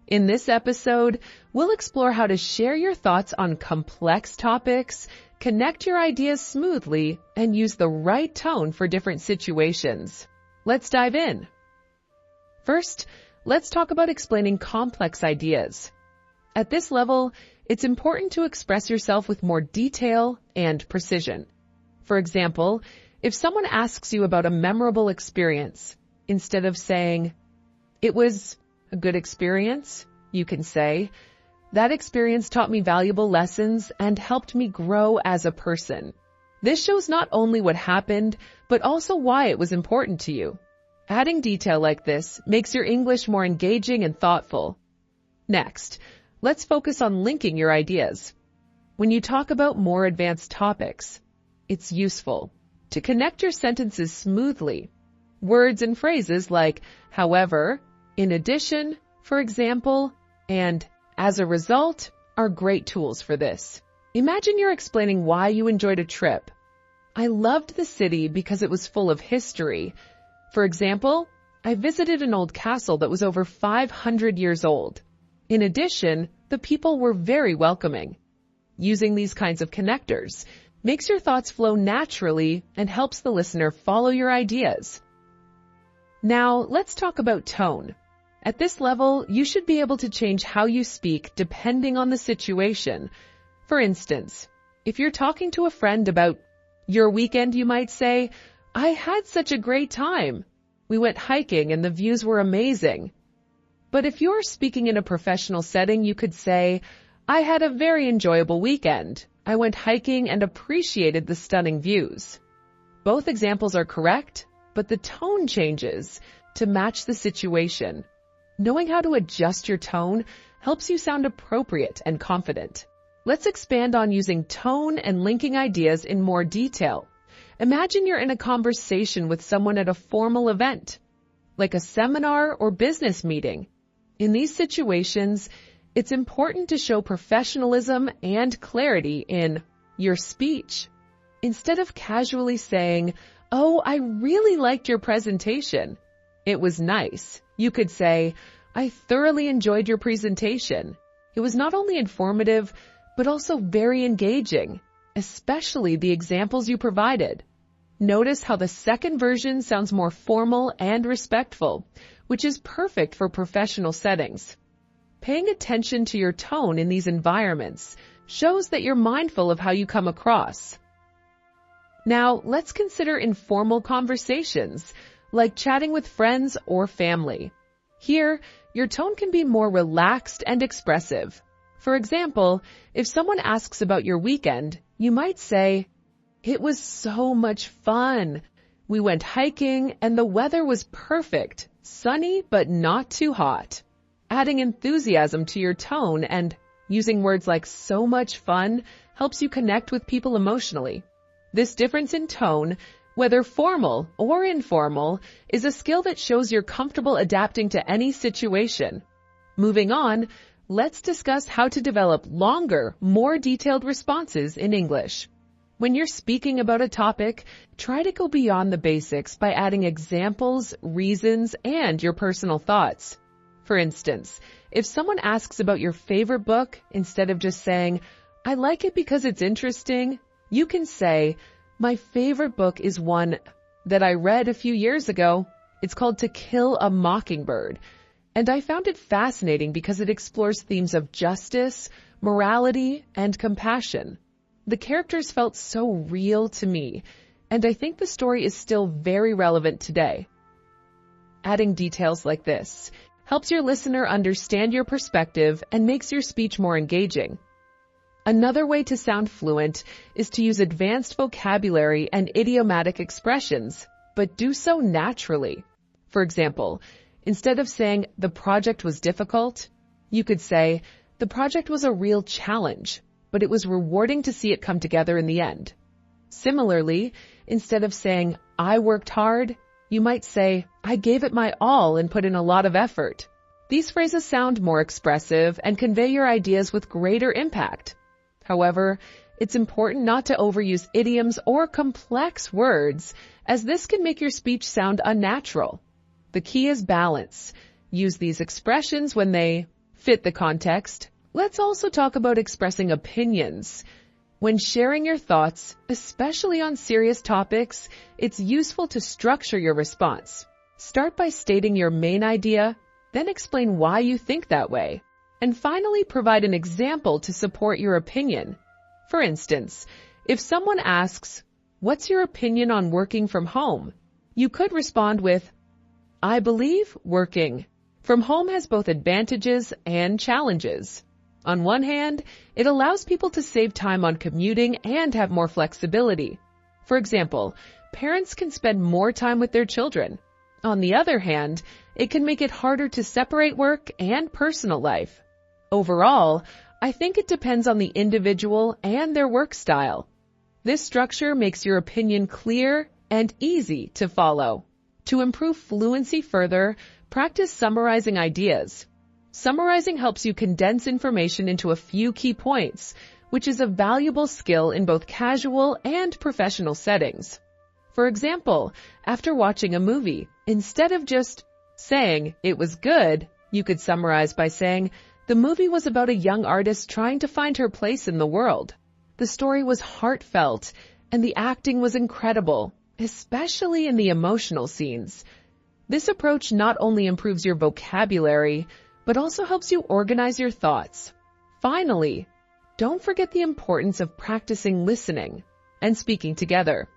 In this episode, we'll explore how to share your thoughts on complex topics, connect your ideas smoothly, and use the right tone for different situations. Let's dive in. First, let's talk about explaining complex ideas. At this level, it's important to express yourself with more detail and precision. For example, if someone asks you about a memorable experience, instead of saying, "It was a good experience," you can say, "That experience taught me valuable lessons and helped me grow as a person." This shows not only what happened, but also why it was important to you. Adding detail like this makes your English more engaging and thoughtful. Next, let's focus on linking your ideas. When you talk about more advanced topics, it's useful to connect your sentences smoothly. Words and phrases like however, in addition, for example, and as a result are great tools for this. Imagine you're explaining why you enjoyed a trip. "I loved the city because it was full of history. For example, I visited an old castle that was over 500 years old. In addition, the people were very welcoming." Using these kinds of connectors makes your thoughts flow naturally and helps the listener follow your ideas. Now, let's talk about tone. At this level, you should be able to change how you speak depending on the situation. For instance, if you're talking to a friend about your weekend, you might say, "I had such a great time. We went hiking and the views were amazing." But if you're speaking in a professional setting, you could say, "I had a very enjoyable weekend. I went hiking and appreciated the stunning views." Both examples are correct, but the tone changes to match the situation. Knowing how to adjust your tone helps you sound appropriate and confident. Let's expand on using tone and linking ideas in more detail. Imagine you're in a conversation with someone at a formal event, like a seminar or business meeting. In these situations, it's important to show professionalism and clarity in your speech. Instead of casually saying, "Oh, I really liked your presentation. It was nice," you could say, "I thoroughly enjoyed your presentation. It was not only informative, but also very engaging, especially the examples you provided." Notice how the second version sounds more formal and respectful, which is perfect for professional settings. Paying attention to your tone in these environments shows that you're mindful of how you come across. Now, let's consider informal conversations, like chatting with friends or family. Here, your tone can be more relaxed and expressive. For example, if someone asks about your weekend, you might say, "It was so much fun. We went hiking and the weather was perfect, sunny but not too hot." Adding enthusiasm to your tone and using words like "so much fun" helps you connect with people emotionally. This difference in tone, whether formal or informal, is a skill that shows you're comfortable adapting to any situation. Moving on, let's discuss how to develop longer, more detailed responses in English. When you're speaking about a topic, try to go beyond the basics by adding examples, reasons, and your personal thoughts. For instance, if someone asks about your favorite book, instead of just saying, "I like it because it's interesting," you can say, "My favorite book is one that I read a few years ago. It's called To Kill a Mockingbird, and I found it fascinating because it explores themes of justice, morality, and compassion. The characters felt so real to me, and I think the story is still very relevant today." Adding details like this helps your listener understand your perspective and makes your speech more engaging. Another way to sound fluent is to use advanced vocabulary and idiomatic expressions, but do so naturally. For example, instead of saying "the project was difficult," you could say, "The project was a real challenge, but it was rewarding to see it come together in the end." Similarly, instead of saying "I worked hard," you might say, "I gave it my all and put in a lot of effort." These phrases sound more expressive and convey your ideas with greater impact. However, it's important not to overuse idioms or complex words, as this can make your speech sound unnatural. The key is balance. Use these expressions when they fit the context, let's also talk about expressing opinions. When sharing your thoughts, especially on serious topics, it's useful to structure your response. Start by stating your main idea, then explain why you think that way, and finally provide an example to support your opinion. For instance, if someone asks, "What's your opinion on working from home?" you could respond with, "I believe working from home has both advantages and challenges. On one hand, it allows people to save time on commuting and have more flexibility. For example, parents can spend more time with their children. On the other hand, it can make it harder to separate work and personal life. Overall, I think it depends on the individual and their work style." This structure makes your opinion clear and easy to follow. To improve fluency further, practice summarizing ideas. Summarizing helps you condense information into a few key points, which is a valuable skill in both casual and professional settings. For example, after watching a movie, instead of just saying, "It was good," you could summarize by saying, "The movie was about a young artist trying to find her place in the world. The story was heartfelt, and the acting was incredible, especially in the emotional scenes." This approach not only improves your vocabulary, but also helps you organize your thoughts. Finally, don't forget the importance of practicing listening and speaking together.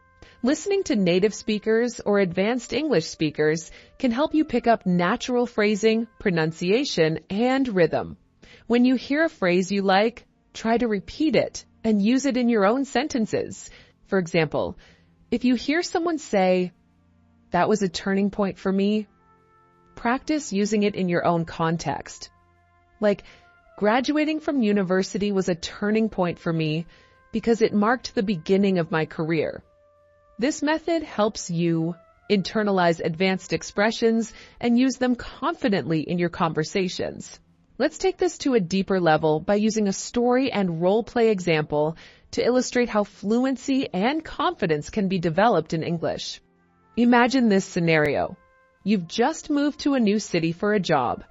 Listening to native speakers or advanced English speakers can help you pick up natural phrasing, pronunciation, and rhythm. When you hear a phrase you like, try to repeat it and use it in your own sentences. For example, if you hear someone say, "That was a turning point for me," practice using it in your own context. Like, "Graduating from university was a turning point for me because it marked the beginning of my career." This method helps you internalize advanced expressions and use them confidently in your conversations. Let's take this to a deeper level by using a story and role-play example to illustrate how fluency and confidence can be developed in English. Imagine this scenario. You've just moved to a new city for a job,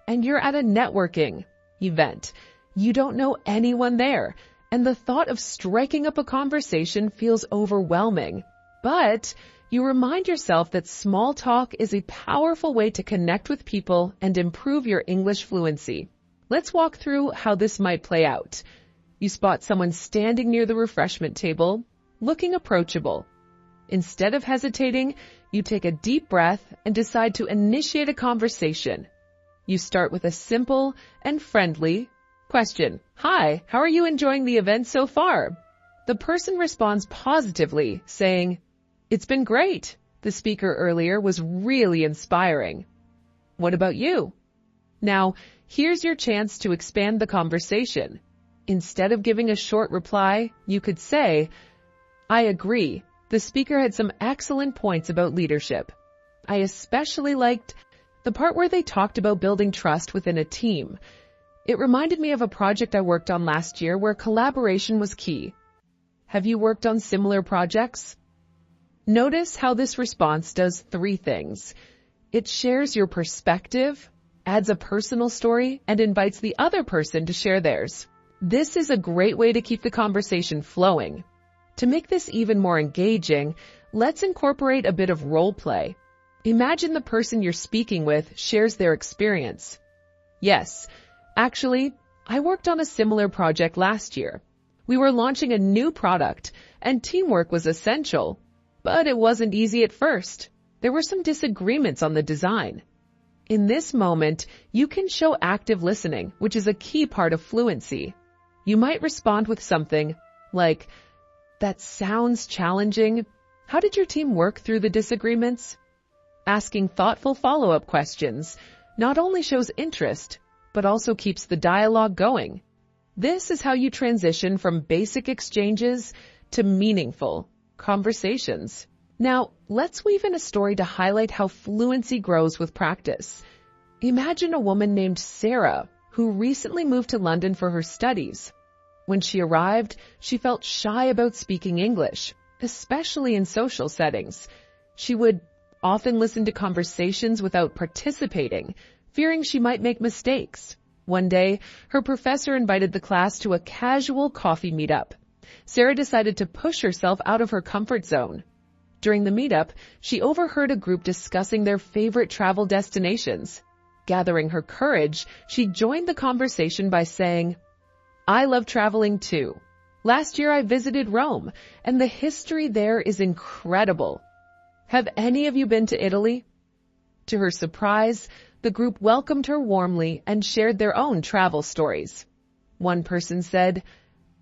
and you're at a networking event. You don't know anyone there, and the thought of striking up a conversation feels overwhelming. But you remind yourself that small talk is a powerful way to connect with people and improve your English fluency. Let's walk through how this might play out. You spot someone standing near the refreshment table, looking approachable. Instead of hesitating, you take a deep breath and decide to initiate a conversation. You start with a simple and friendly question. "Hi, how are you enjoying the event so far?" The person responds positively, saying, "It's been great. The speaker earlier was really inspiring. What about you?" Now, here's your chance to expand the conversation. Instead of giving a short reply, you could say, "I agree. The speaker had some excellent points about leadership. I especially liked the part where they talked about building trust within a team. It reminded me of a project I worked on last year where collaboration was key. Have you worked on similar projects?" Notice how this response does three things. It shares your perspective, adds a personal story, and invites the other person to share theirs. This is a great way to keep the conversation flowing. To make this even more engaging, let's incorporate a bit of role play. Imagine the person you're speaking with shares their experience. "Yes, actually, I worked on a similar project last year. We were launching a new product, and teamwork was essential. But it wasn't easy at first. There were some disagreements on the design." In this moment, you can show active listening, which is a key part of fluency. You might respond with something like, "That sounds challenging. How did your team work through the disagreements?" Asking thoughtful follow-up questions not only shows interest, but also keeps the dialogue going. This is how you transition from basic exchanges to meaningful conversations. Now, let's weave in a story to highlight how fluency grows with practice. Imagine a woman named Sarah, who recently moved to London for her studies. When she arrived, she felt shy about speaking English, especially in social settings. She would often listen to conversations without participating, fearing she might make mistakes. One day, her professor invited the class to a casual coffee meetup. Sarah decided to push herself out of her comfort zone. During the meetup, she overheard a group discussing their favorite travel destinations. Gathering her courage, she joined the conversation by saying, "I love traveling too. Last year I visited Rome, and the history there is incredible. Have any of you been to Italy?" To her surprise, the group welcomed her warmly and shared their own travel stories. One person said,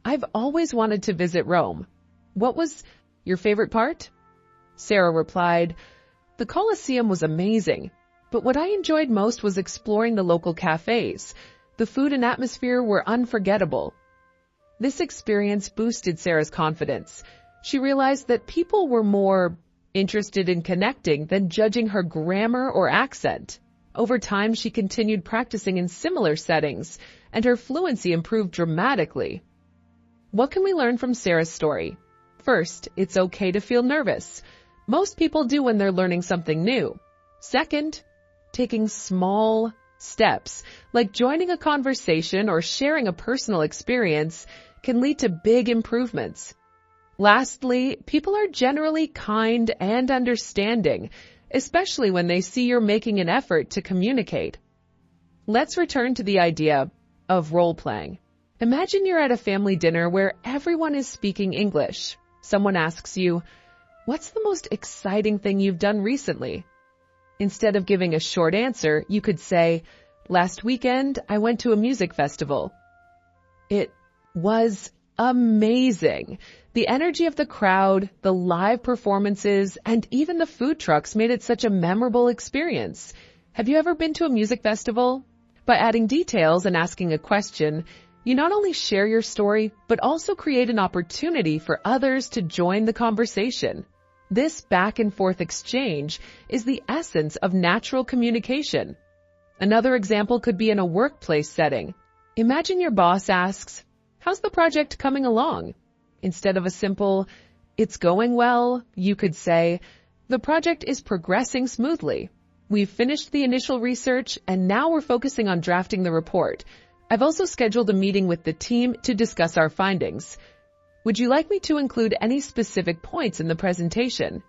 "I've always wanted to visit Rome. What was your favorite part?" Sarah replied, "The Colosseum was amazing, but what I enjoyed most was exploring the local cafes. The food and atmosphere were unforgettable." This experience boosted Sarah's confidence. She realized that people were more interested in connecting than judging her grammar or accent. Over time, she continued practicing in similar settings, and her fluency improved dramatically. What can we learn from Sarah's story? First, it's okay to feel nervous. Most people do when they're learning something new. Second, taking small steps, like joining a conversation or sharing a personal experience, can lead to big improvements. Lastly, people are generally kind and understanding, especially when they see you're making an effort to communicate. Let's return to the idea of role-playing. Imagine you're at a family dinner where everyone is speaking English. Someone asks you, "What's the most exciting thing you've done recently?" Instead of giving a short answer, you could say, "Last weekend, I went to a music festival. It was amazing. The energy of the crowd, the live performances, and even the food trucks made it such a memorable experience." Have you ever been to a music festival? By adding details and asking a question, you not only share your story, but also create an opportunity for others to join the conversation. This back and forth exchange is the essence of natural communication. Another example could be in a workplace setting. Imagine your boss asks, "How's the project coming along?" Instead of a simple, "It's going well," you could say, "The project is progressing smoothly. We've finished the initial research and now we're focusing on drafting the report. I've also scheduled a meeting with the team to discuss our findings. Would you like me to include any specific points in the presentation?"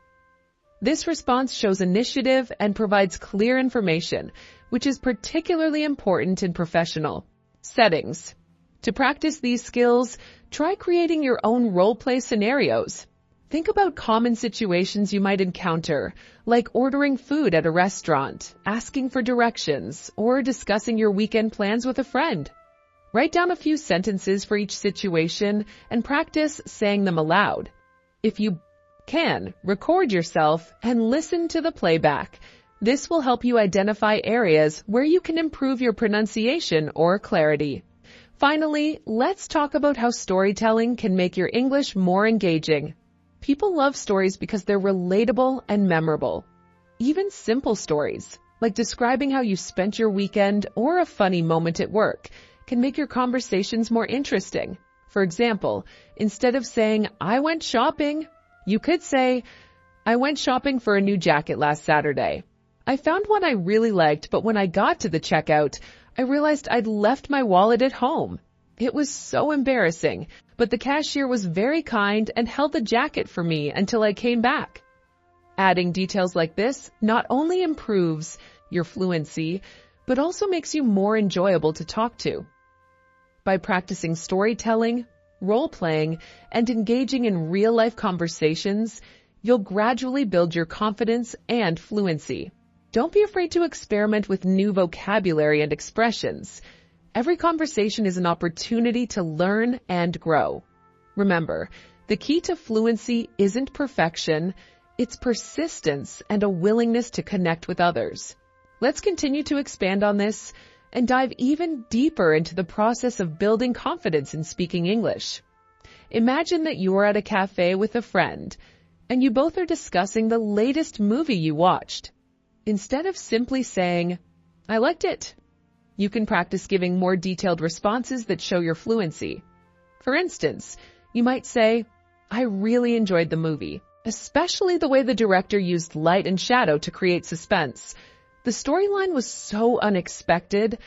This response shows initiative and provides clear information, which is particularly important in professional settings. To practice these skills, try creating your own role-play scenarios. Think about common situations you might encounter, like ordering food at a restaurant, asking for directions, or discussing your weekend plans with a friend. Write down a few sentences for each situation and practice saying them aloud. If you can, record yourself and listen to the playback. This will help you identify areas where you can improve your pronunciation or clarity. Finally, let's talk about how storytelling can make your English more engaging. People love stories because they're relatable and memorable. Even simple stories, like describing how you spent your weekend or a funny moment at work, can make your conversations more interesting. For example, instead of saying, "I went shopping," you could say, "I went shopping for a new jacket last Saturday. I found one I really liked, but when I got to the checkout, I realized I'd left my wallet at home. It was so embarrassing, but the cashier was very kind and held the jacket for me until I came back." Adding details like this not only improves your fluency, but also makes you more enjoyable to talk to. By practicing storytelling, role-playing, and engaging in real-life conversations, you'll gradually build your confidence and fluency. Don't be afraid to experiment with new vocabulary and expressions. Every conversation is an opportunity to learn and grow. Remember, the key to fluency isn't perfection, it's persistence and a willingness to connect with others. Let's continue to expand on this and dive even deeper into the process of building confidence in speaking English. Imagine that you are at a cafe with a friend, and you both are discussing the latest movie you watched. Instead of simply saying, "I liked it," you can practice giving more detailed responses that show your fluency. For instance, you might say, "I really enjoyed the movie, especially the way the director used light and shadow to create suspense. The storyline was so unexpected.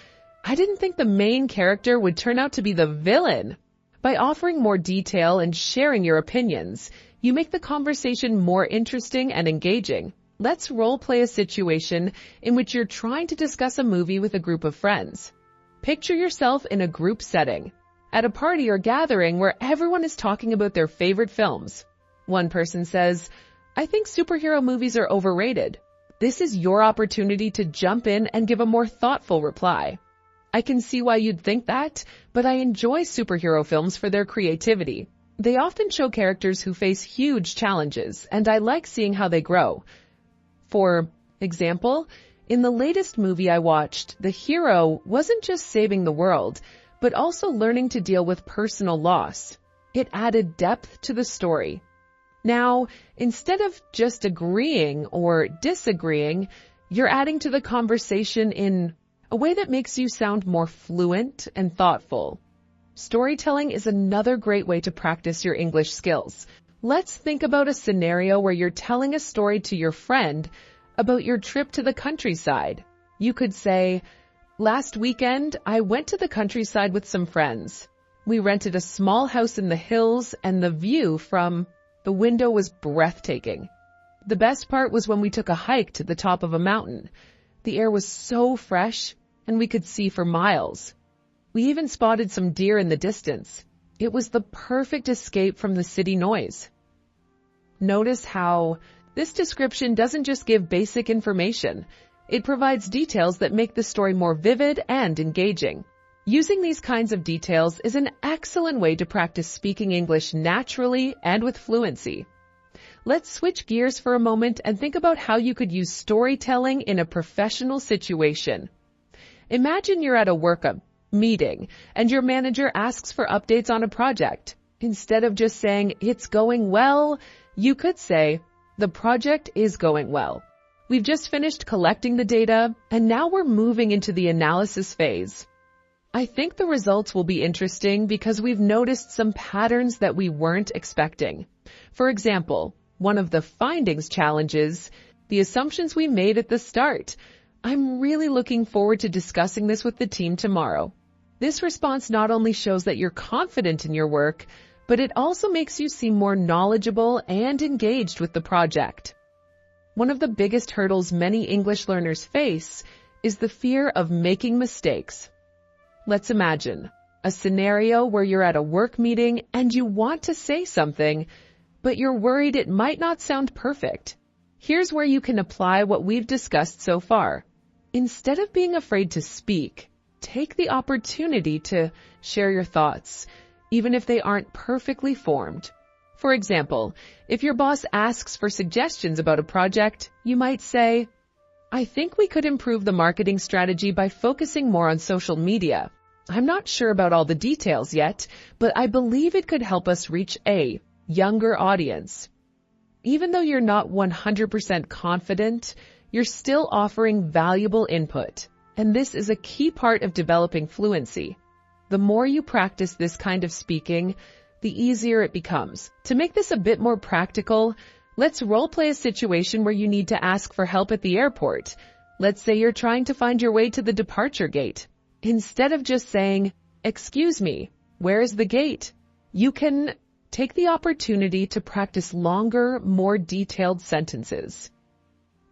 I didn't think the main character would turn out to be the villain. By offering more detail and sharing your opinions, you make the conversation more interesting and engaging. Let's role play a situation in which you're trying to discuss a movie with a group of friends. Picture yourself in a group setting, at a party or gathering where everyone is talking about their favorite films. One person says, "I think superhero movies are overrated." This is your opportunity to jump in and give a more thoughtful reply. "I can see why you'd think that, but I enjoy superhero films for their creativity. They often show characters who face huge challenges, and I like seeing how they grow. For example, in the latest movie I watched, the hero wasn't just saving the world, but also learning to deal with personal loss. It added depth to the story." Now, instead of just agreeing or disagreeing, you're adding to the conversation in a way that makes you sound more fluent and thoughtful. Storytelling is another great way to practice your English skills. Let's think about a scenario where you're telling a story to your friend about your trip to the countryside. You could say, "Last weekend, I went to the countryside with some friends. We rented a small house in the hills, and the view from the window was breathtaking. The best part was when we took a hike to the top of a mountain. The air was so fresh, and we could see for miles. We even spotted some deer in the distance. It was the perfect escape from the city noise." Notice how this description doesn't just give basic information. It provides details that make the story more vivid and engaging. Using these kinds of details is an excellent way to practice speaking English naturally and with fluency. Let's switch gears for a moment and think about how you could use storytelling in a professional situation. Imagine you're at a work meeting and your manager asks for updates on a project. Instead of just saying, "It's going well," you could say, "The project is going well. We've just finished collecting the data, and now we're moving into the analysis phase. I think the results will be interesting because we've noticed some patterns that we weren't expecting. For example, one of the findings challenges the assumptions we made at the start. I'm really looking forward to discussing this with the team tomorrow." This response not only shows that you're confident in your work, but it also makes you seem more knowledgeable and engaged with the project. One of the biggest hurdles many English learners face is the fear of making mistakes. Let's imagine a scenario where you're at a work meeting and you want to say something, but you're worried it might not sound perfect. Here's where you can apply what we've discussed so far. Instead of being afraid to speak, take the opportunity to share your thoughts, even if they aren't perfectly formed. For example, if your boss asks for suggestions about a project, you might say, "I think we could improve the marketing strategy by focusing more on social media. I'm not sure about all the details yet, but I believe it could help us reach a younger audience." Even though you're not 100% confident, you're still offering valuable input, and this is a key part of developing fluency. The more you practice this kind of speaking, the easier it becomes. To make this a bit more practical, let's role-play a situation where you need to ask for help at the airport. Let's say you're trying to find your way to the departure gate. Instead of just saying, "Excuse me, where is the gate?" you can take the opportunity to practice longer, more detailed sentences.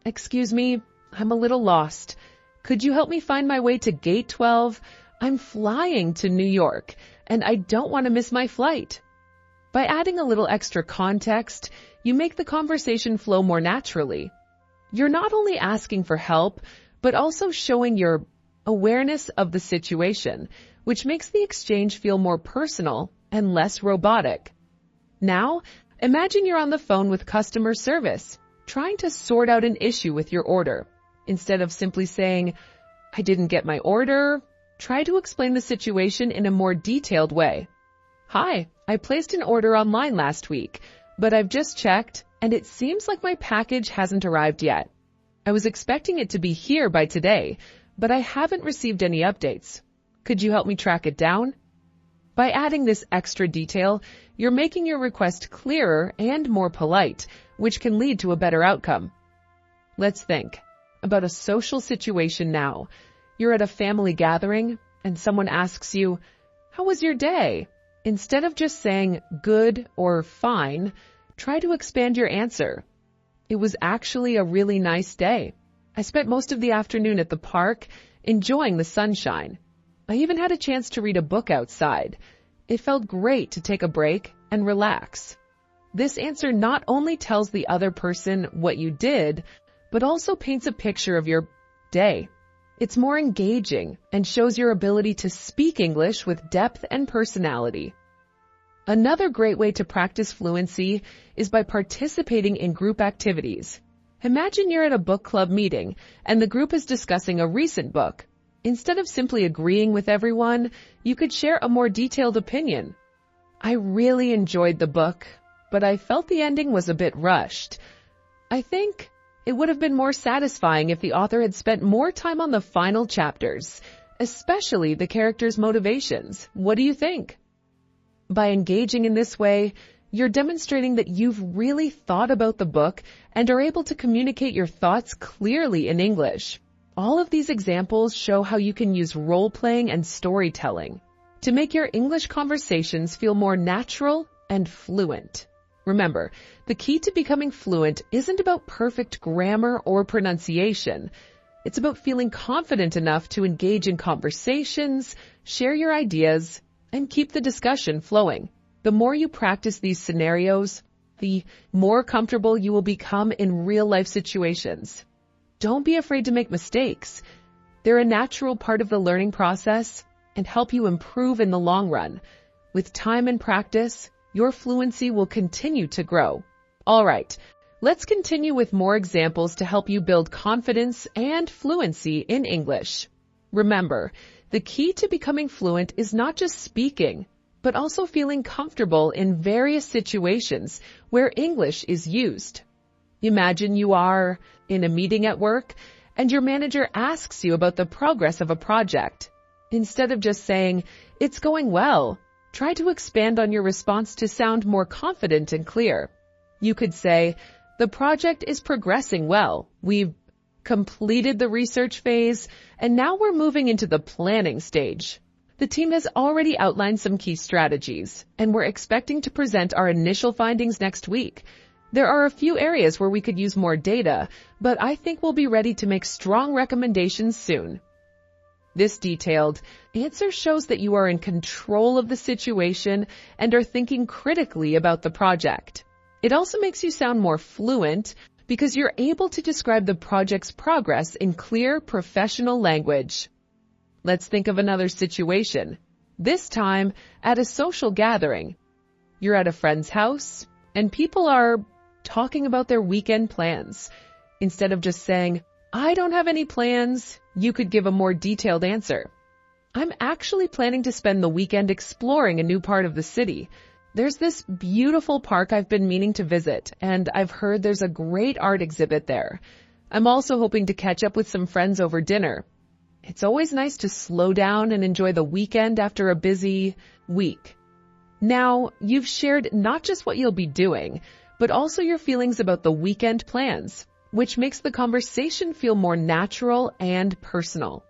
"Excuse me, I'm a little lost. Could you help me find my way to gate 12? I'm flying to New York, and I don't want to miss my flight." By adding a little extra context, you make the conversation flow more naturally. You're not only asking for help, but also showing your awareness of the situation, which makes the exchange feel more personal and less robotic. Now, imagine you're on the phone with customer service, trying to sort out an issue with your order. Instead of simply saying, "I didn't get my order," try to explain the situation in a more detailed way. "Hi, I placed an order online last week, but I've just checked, and it seems like my package hasn't arrived yet. I was expecting it to be here by today, but I haven't received any updates. Could you help me track it down?" By adding this extra detail, you're making your request clearer and more polite, which can lead to a better outcome. Let's think about a social situation now. You're at a family gathering and someone asks you, "How was your day?" Instead of just saying good or fine, try to expand your answer. "It was actually a really nice day. I spent most of the afternoon at the park, enjoying the sunshine. I even had a chance to read a book outside. It felt great to take a break and relax." This answer not only tells the other person what you did, but also paints a picture of your day. It's more engaging and shows your ability to speak English with depth and personality. Another great way to practice fluency is by participating in group activities. Imagine you're at a book club meeting and the group is discussing a recent book. Instead of simply agreeing with everyone, you could share a more detailed opinion. "I really enjoyed the book, but I felt the ending was a bit rushed. I think it would have been more satisfying if the author had spent more time on the final chapters, especially the characters' motivations. What do you think?" By engaging in this way, you're demonstrating that you've really thought about the book and are able to communicate your thoughts clearly in English. All of these examples show how you can use role-playing and storytelling to make your English conversations feel more natural and fluent. Remember, the key to becoming fluent isn't about perfect grammar or pronunciation. It's about feeling confident enough to engage in conversations, share your ideas, and keep the discussion flowing. The more you practice these scenarios, the more comfortable you will become in real-life situations. Don't be afraid to make mistakes. They're a natural part of the learning process and help you improve in the long run. With time and practice, your fluency will continue to grow. All right, let's continue with more examples to help you build confidence and fluency in English. Remember, the key to becoming fluent is not just speaking, but also feeling comfortable in various situations where English is used. Imagine you are in a meeting at work and your manager asks you about the progress of a project. Instead of just saying, "It's going well," try to expand on your response to sound more confident and clear. You could say, "The project is progressing well. We've completed the research phase, and now we're moving into the planning stage. The team has already outlined some key strategies, and we're expecting to present our initial findings next week. There are a few areas where we could use more data, but I think we'll be ready to make strong recommendations soon." This detailed answer shows that you are in control of the situation and are thinking critically about the project. It also makes you sound more fluent because you're able to describe the project's progress in clear, professional language. Let's think of another situation. This time, at a social gathering. You're at a friend's house, and people are talking about their weekend plans. Instead of just saying, "I don't have any plans," you could give a more detailed answer. "I'm actually planning to spend the weekend exploring a new part of the city. There's this beautiful park I've been meaning to visit, and I've heard there's a great art exhibit there. I'm also hoping to catch up with some friends over dinner." It's always nice to slow down and enjoy the weekend after a busy week. Now, you've shared not just what you'll be doing, but also your feelings about the weekend plans, which makes the conversation feel more natural and personal.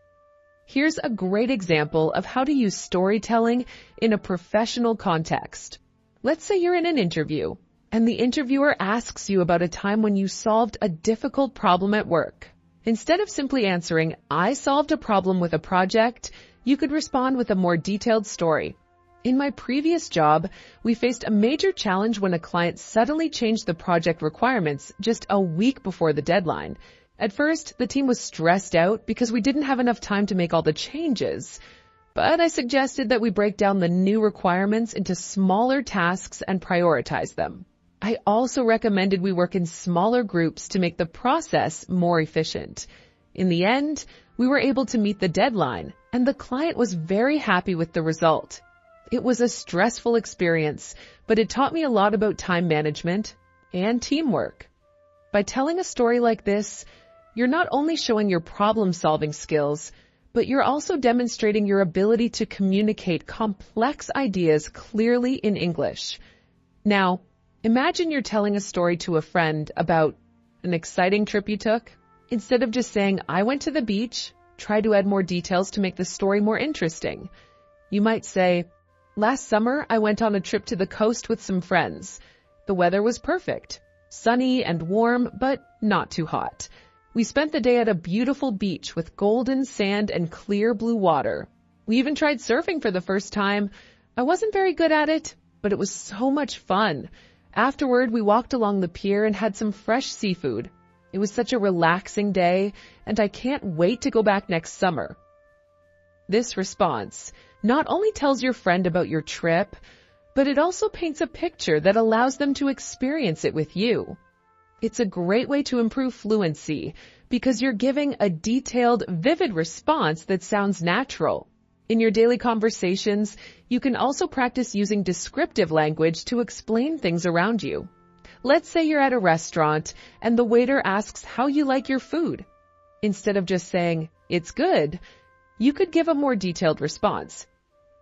Here's a great example of how to use storytelling in a professional context. Let's say you're in an interview, and the interviewer asks you about a time when you solved a difficult problem at work. Instead of simply answering, "I solved a problem with a project," you could respond with a more detailed story. "In my previous job, we faced a major challenge when a client suddenly changed the project requirements just a week before the deadline. At first, the team was stressed out because we didn't have enough time to make all the changes. But I suggested that we break down the new requirements into smaller tasks and prioritize them. I also recommended we work in smaller groups to make the process more efficient. In the end, we were able to meet the deadline, and the client was very happy with the result. It was a stressful experience, but it taught me a lot about time management and teamwork." By telling a story like this, you're not only showing your problem-solving skills, but you're also demonstrating your ability to communicate complex ideas clearly in English. Now, imagine you're telling a story to a friend about an exciting trip you took. Instead of just saying, "I went to the beach," try to add more details to make the story more interesting. You might say, "Last summer, I went on a trip to the coast with some friends. The weather was perfect, sunny and warm, but not too hot. We spent the day at a beautiful beach with golden sand and clear blue water. We even tried surfing for the first time. I wasn't very good at it, but it was so much fun. Afterward, we walked along the pier and had some fresh seafood. It was such a relaxing day, and I can't wait to go back next summer." This response not only tells your friend about your trip, but it also paints a picture that allows them to experience it with you. It's a great way to improve fluency because you're giving a detailed, vivid response that sounds natural. In your daily conversations, you can also practice using descriptive language to explain things around you. Let's say you're at a restaurant and the waiter asks how you like your food. Instead of just saying, "It's good," you could give a more detailed response.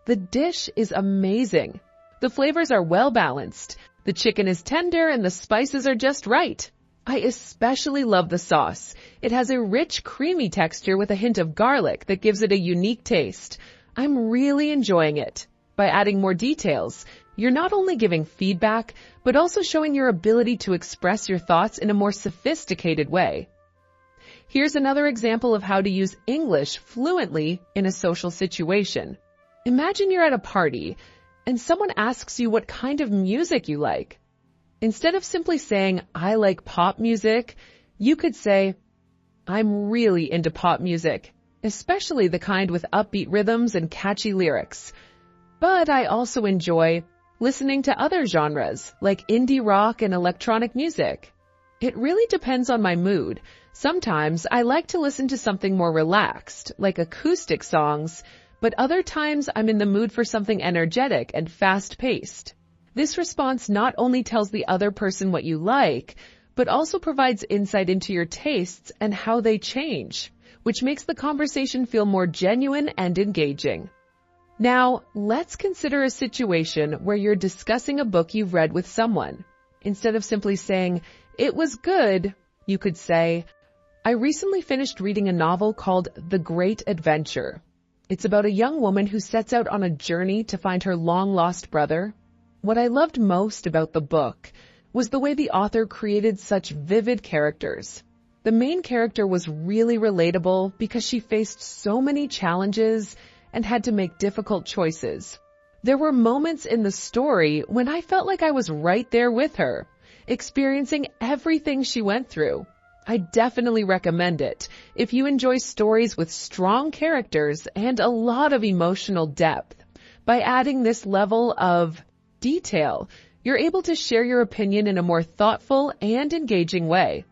"The dish is amazing. The flavors are well balanced. The chicken is tender and the spices are just right. I especially love the sauce. It has a rich, creamy texture with a hint of garlic that gives it a unique taste. I'm really enjoying it." By adding more details, you're not only giving feedback, but also showing your ability to express your thoughts in a more sophisticated way. Here's another example of how to use English fluently in a social situation. Imagine you're at a party and someone asks you what kind of music you like. Instead of simply saying, "I like pop music," you could say, "I'm really into pop music, especially the kind with upbeat rhythms and catchy lyrics. But I also enjoy listening to other genres like indie rock and electronic music. It really depends on my mood. Sometimes I like to listen to something more relaxed, like acoustic songs, but other times I'm in the mood for something energetic and fast-paced." This response not only tells the other person what you like, but also provides insight into your tastes and how they change, which makes the conversation feel more genuine and engaging. Now, let's consider a situation where you're discussing a book you've read with someone. Instead of simply saying, "It was good," you could say, "I recently finished reading a novel called The Great Adventure. It's about a young woman who sets out on a journey to find her long-lost brother. What I loved most about the book was the way the author created such vivid characters. The main character was really relatable because she faced so many challenges and had to make difficult choices. There were moments in the story when I felt like I was right there with her, experiencing everything she went through. I definitely recommend it if you enjoy stories with strong characters and a lot of emotional depth. By adding this level of detail, you're able to share your opinion in a more thoughtful and engaging way.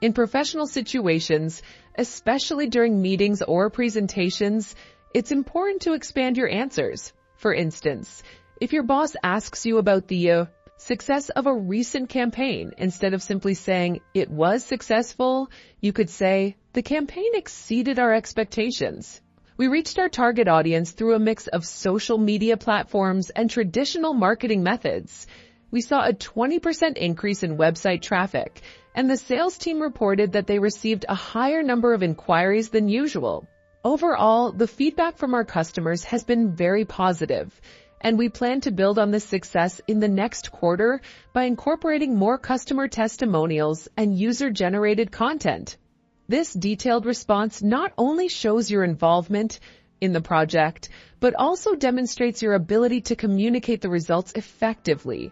In professional situations, especially during meetings or presentations, it's important to expand your answers. For instance, if your boss asks you about the success of a recent campaign, instead of simply saying, "It was successful," you could say, "The campaign exceeded our expectations. We reached our target audience through a mix of social media platforms and traditional marketing methods. We saw a 20% increase in website traffic, and the sales team reported that they received a higher number of inquiries than usual. Overall, the feedback from our customers has been very positive, and we plan to build on this success in the next quarter by incorporating more customer testimonials and user-generated content." This detailed response not only shows your involvement in the project, but also demonstrates your ability to communicate the results effectively.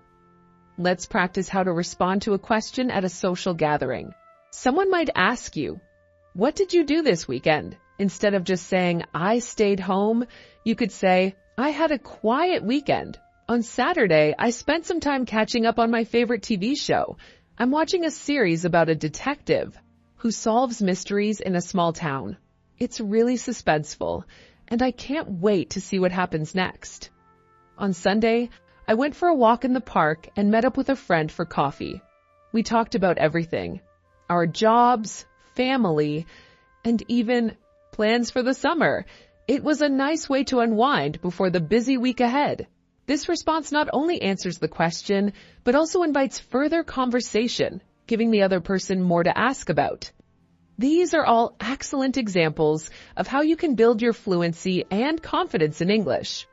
Let's practice how to respond to a question at a social gathering. Someone might ask you, "What did you do this weekend?" Instead of just saying, "I stayed home," you could say, "I had a quiet weekend. On Saturday, I spent some time catching up on my favorite TV show. I'm watching a series about a detective who solves mysteries in a small town. It's really suspenseful, and I can't wait to see what happens next. On Sunday, I went for a walk in the park and met up with a friend for coffee. We talked about everything, our jobs, family, and even plans for the summer. It was a nice way to unwind before the busy week ahead." This response not only answers the question, but also invites further conversation, giving the other person more to ask about. These are all excellent examples of how you can build your fluency and confidence in English.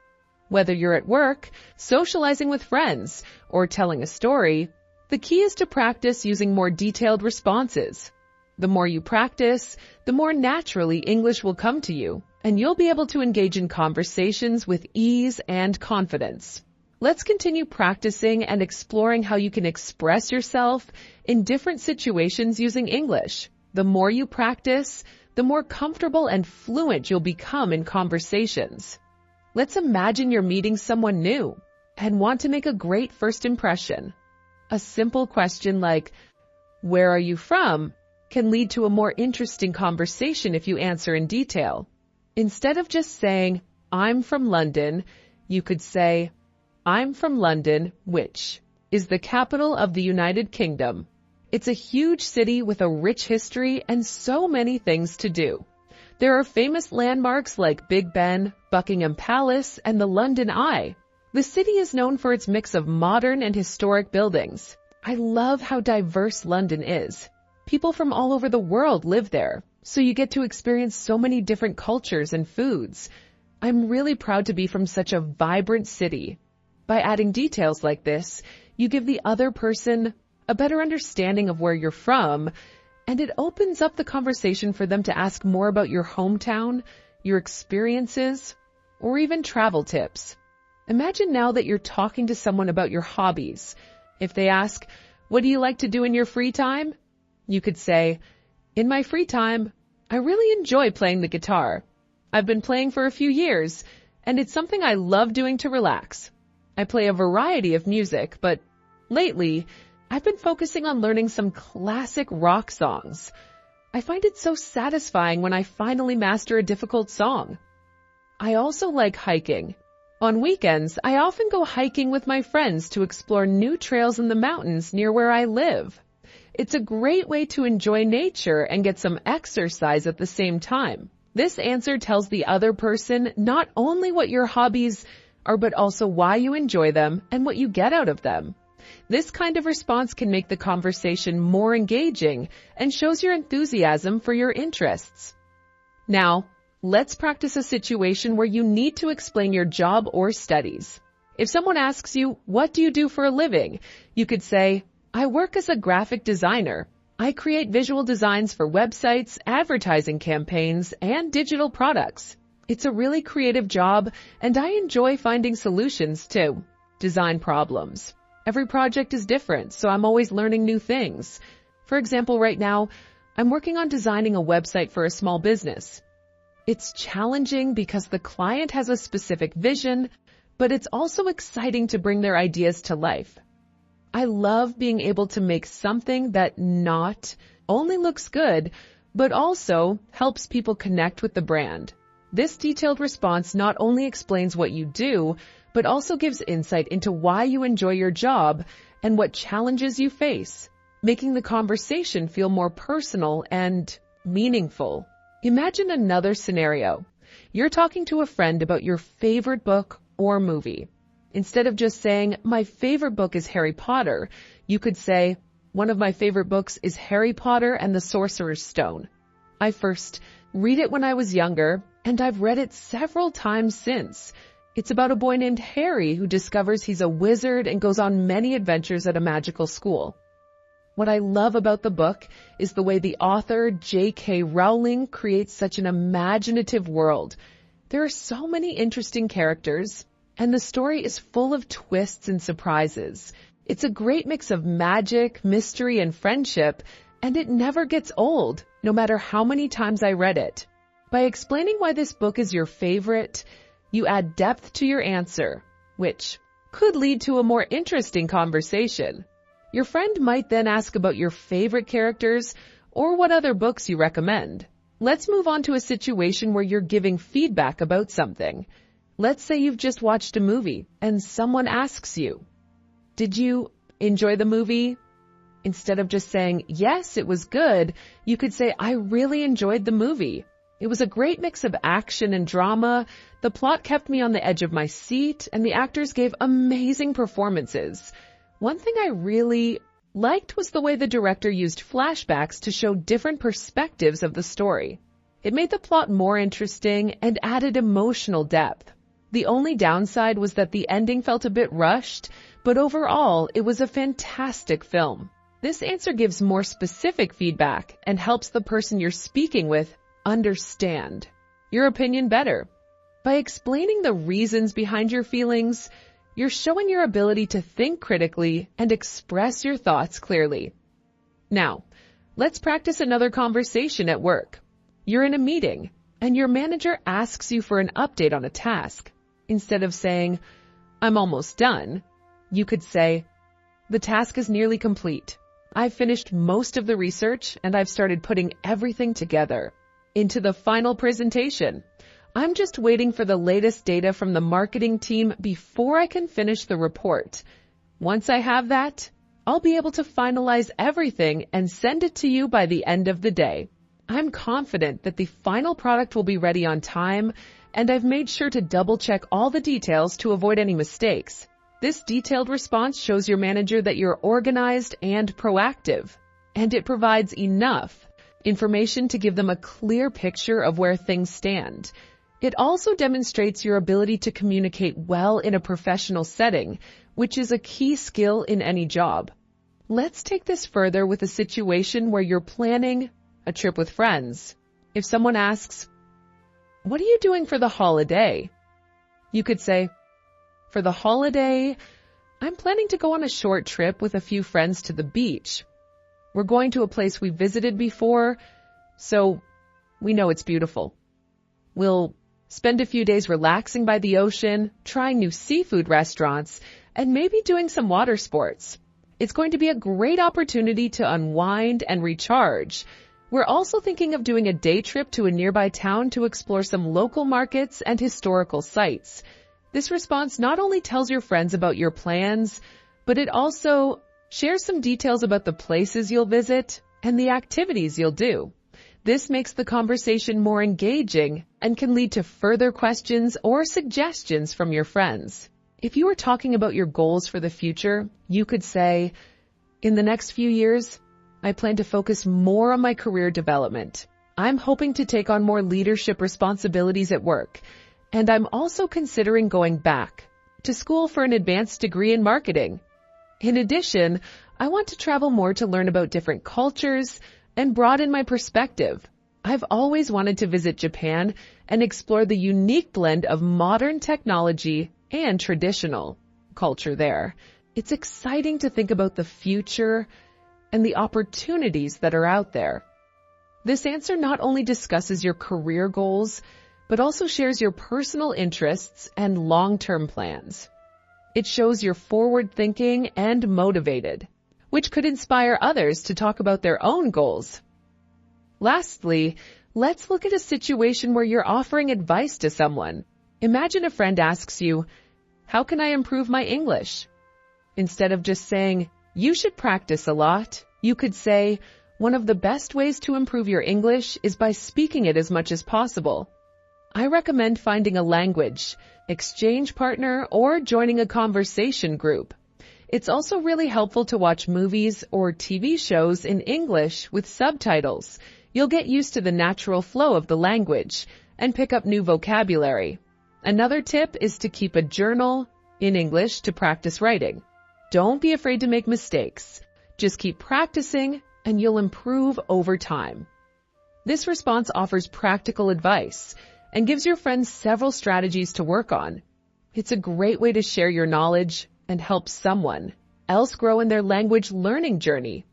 Whether you're at work, socializing with friends, or telling a story, the key is to practice using more detailed responses. The more you practice, the more naturally English will come to you, and you'll be able to engage in conversations with ease and confidence. Let's continue practicing and exploring how you can express yourself in different situations using English. The more you practice, the more comfortable and fluent you'll become in conversations. Let's imagine you're meeting someone new and want to make a great first impression. A simple question like, "Where are you from?" can lead to a more interesting conversation if you answer in detail. Instead of just saying, "I'm from London," you could say, "I'm from London, which is the capital of the United Kingdom. It's a huge city with a rich history and so many things to do. There are famous landmarks like Big Ben, Buckingham Palace, and the London Eye. The city is known for its mix of modern and historic buildings. I love how diverse London is. People from all over the world live there, so you get to experience so many different cultures and foods. I'm really proud to be from such a vibrant city." By adding details like this, you give the other person a better understanding of where you're from, and it opens up the conversation for them to ask more about your hometown, your experiences, or even travel tips. Imagine now that you're talking to someone about your hobbies. If they ask, "What do you like to do in your free time?" you could say, "In my free time, I really enjoy playing the guitar. I've been playing for a few years, and it's something I love doing to relax. I play a variety of music, but lately, I've been focusing on learning some classic rock songs. I find it so satisfying when I finally master a difficult song. I also like hiking. On weekends, I often go hiking with my friends to explore new trails in the mountains near where I live. It's a great way to enjoy nature and get some exercise at the same time." This answer tells the other person not only what your hobbies are, but also why you enjoy them and what you get out of them. This kind of response can make the conversation more engaging and shows your enthusiasm for your interests. Now, let's practice a situation where you need to explain your job or studies. If someone asks you, "What do you do for a living?" you could say, "I work as a graphic designer. I create visual designs for websites, advertising campaigns, and digital products. It's a really creative job, and I enjoy finding solutions to design problems. Every project is different, so I'm always learning new things. For example, right now, I'm working on designing a website for a small business. It's challenging because the client has a specific vision, but it's also exciting to bring their ideas to life. I love being able to make something that not only looks good, but also helps people connect with the brand." This detailed response not only explains what you do, but also gives insight into why you enjoy your job and what challenges you face, making the conversation feel more personal and meaningful. Imagine another scenario. You're talking to a friend about your favorite book or movie. Instead of just saying, "My favorite book is Harry Potter," you could say, "One of my favorite books is Harry Potter and the Sorcerer's Stone. I first read it when I was younger, and I've read it several times since. It's about a boy named Harry who discovers he's a wizard and goes on many adventures at a magical school. What I love about the book is the way the author, J.K. Rowling, creates such an imaginative world. There are so many interesting characters, and the story is full of twists and surprises. It's a great mix of magic, mystery, and friendship, and it never gets old, no matter how many times I read it." By explaining why this book is your favorite, you add depth to your answer, which could lead to a more interesting conversation. Your friend might then ask about your favorite characters or what other books you recommend. Let's move on to a situation where you're giving feedback about something. Let's say you've just watched a movie and someone asks you, "Did you enjoy the movie?" Instead of just saying, "Yes, it was good," you could say, "I really enjoyed the movie. It was a great mix of action and drama. The plot kept me on the edge of my seat, and the actors gave amazing performances. One thing I really Liked was the way the director used flashbacks to show different perspectives of the story. It made the plot more interesting and added emotional depth. The only downside was that the ending felt a bit rushed, but overall, it was a fantastic film. This answer gives more specific feedback and helps the person you're speaking with understand your opinion better. By explaining the reasons behind your feelings, you're showing your ability to think critically and express your thoughts clearly. Now, let's practice another conversation at work. You're in a meeting, and your manager asks you for an update on a task. Instead of saying, "I'm almost done," you could say, "The task is nearly complete. I've finished most of the research, and I've started putting everything together into the final presentation. I'm just waiting for the latest data from the marketing team before I can finish the report. Once I have that, I'll be able to finalize everything and send it to you by the end of the day. I'm confident that the final product will be ready on time, and I've made sure to double-check all the details to avoid any mistakes." This detailed response shows your manager that you're organized and proactive, and it provides enough information to give them a clear picture of where things stand. It also demonstrates your ability to communicate well in a professional setting, which is a key skill in any job. Let's take this further with a situation where you're planning a trip with friends. If someone asks, "What are you doing for the holiday?" you could say, "For the holiday, I'm planning to go on a short trip with a few friends to the beach. We're going to a place we visited before, so we know it's beautiful. We'll spend a few days relaxing by the ocean, trying new seafood restaurants, and maybe doing some water sports. It's going to be a great opportunity to unwind and recharge. We're also thinking of doing a day trip to a nearby town to explore some local markets and historical sites." This response not only tells your friends about your plans, but it also shares some details about the places you'll visit and the activities you'll do. This makes the conversation more engaging and can lead to further questions or suggestions from your friends. If you are talking about your goals for the future, you could say, "In the next few years, I plan to focus more on my career development. I'm hoping to take on more leadership responsibilities at work, and I'm also considering going back to school for an advanced degree in marketing. In addition, I want to travel more to learn about different cultures and broaden my perspective. I've always wanted to visit Japan and explore the unique blend of modern technology and traditional culture there. It's exciting to think about the future and the opportunities that are out there." This answer not only discusses your career goals, but also shares your personal interests and long-term plans. It shows you're forward-thinking and motivated, which could inspire others to talk about their own goals. Lastly, let's look at a situation where you're offering advice to someone. Imagine a friend asks you, "How can I improve my English?" Instead of just saying, "You should practice a lot," you could say, "One of the best ways to improve your English is by speaking it as much as possible. I recommend finding a language exchange partner or joining a conversation group. It's also really helpful to watch movies or TV shows in English with subtitles. You'll get used to the natural flow of the language and pick up new vocabulary. Another tip is to keep a journal in English to practice writing. Don't be afraid to make mistakes. Just keep practicing and you'll improve over time." This response offers practical advice and gives your friends several strategies to work on. It's a great way to share your knowledge and help someone else grow in their language learning journey.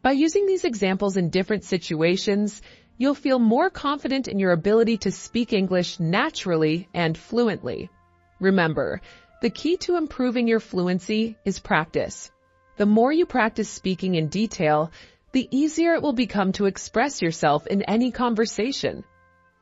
By using these examples in different situations, you'll feel more confident in your ability to speak English naturally and fluently. Remember, the key to improving your fluency is practice. The more you practice speaking in detail, the easier it will become to express yourself in any conversation.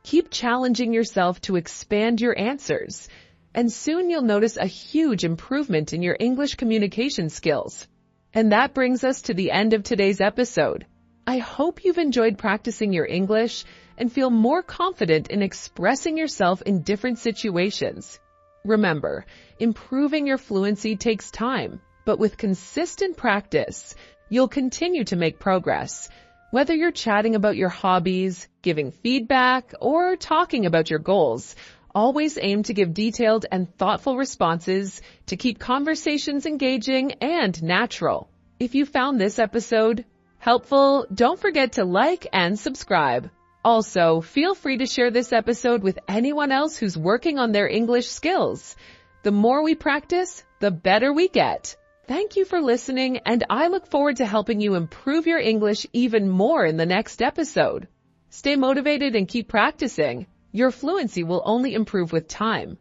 Keep challenging yourself to expand your answers, and soon you'll notice a huge improvement in your English communication skills. And that brings us to the end of today's episode. I hope you've enjoyed practicing your English and feel more confident in expressing yourself in different situations. Remember, improving your fluency takes time, but with consistent practice, you'll continue to make progress. Whether you're chatting about your hobbies, giving feedback, or talking about your goals, always aim to give detailed and thoughtful responses to keep conversations engaging and natural. If you found this episode helpful, don't forget to like and subscribe. Also, feel free to share this episode with anyone else who's working on their English skills. The more we practice, the better we get. Thank you for listening, and I look forward to helping you improve your English even more in the next episode. Stay motivated and keep practicing. Your fluency will only improve with time.